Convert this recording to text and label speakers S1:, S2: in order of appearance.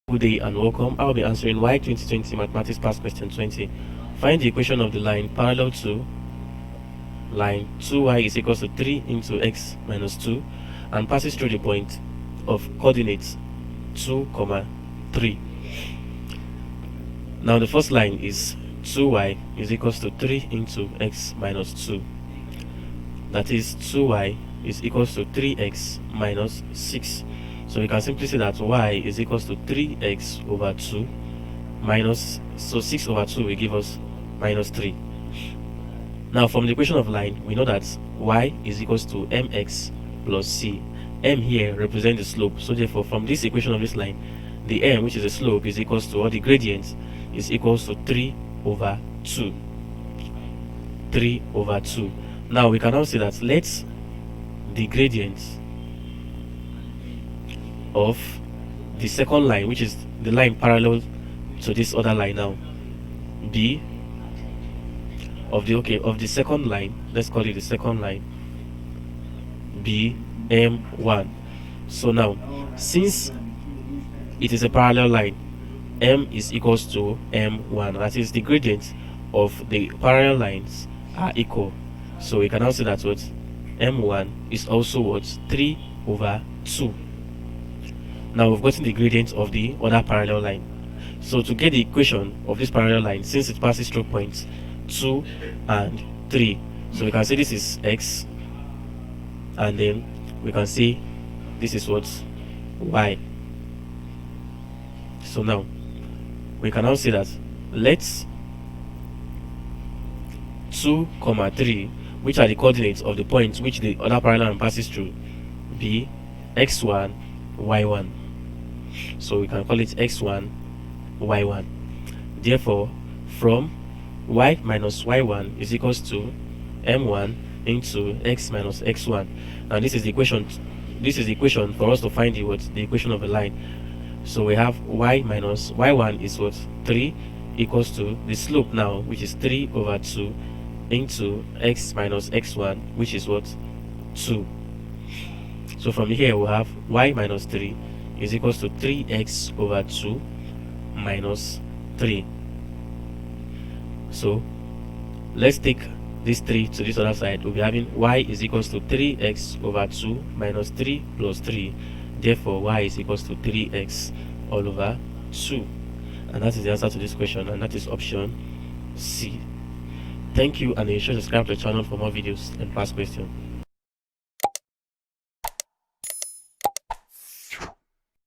S1: Good day and welcome. I'll be answering WAEC 2020 Mathematics Past Question 20. Find the equation of the line parallel to line 2y is equals to 3 into x minus 2 and passes through the point of coordinates 2, 3. Now the first line is 2y is equals to 3 into x minus 2. That is 2y is equals to 3x minus 6. So we can simply say that y is equals to 3x over 2 minus, so 6 over 2 will give us minus 3. Now from the equation of line, we know that y is equals to mx plus c. M here represents the slope, so therefore from this equation of this line, the m, which is the slope, is equals to, or the gradient is equals to 3 over 2. 3 over 2. Now we can now say that let the gradient of the second line, which is the line parallel to this other line now, be of the second line, let's call it the second line, be m1. So now since it is a parallel line, m is equals to m1, that is the gradient of the parallel lines are equal. So we can now say that what m1 is also what 3 over 2. Now we've gotten the gradient of the other parallel line. So to get the equation of this parallel line, since it passes through points 2 and 3, so we can say this is x, and then we can say this is what y. So now we can now say that let's 2, 3, which are the coordinates of the points which the other parallel line passes through, be x1, y1. So we can call it x1, y1. Therefore, from y minus y1 is equals to m1 into x minus x1. Now this is the equation. This is the equation for us to find the equation of a line. So we have y minus y1 is what 3 equals to the slope now, which is 3 over 2 into x minus x1, which is what 2. So from here we have y minus 3 is equals to 3x over 2 minus 3. So let's take this 3 to this other side. We'll be having y is equals to 3x over 2 minus 3 plus 3. Therefore y is equals to 3x all over 2. And that is the answer to this question, and that is option C. Thank you, and ensure to subscribe to the channel for more videos and past questions.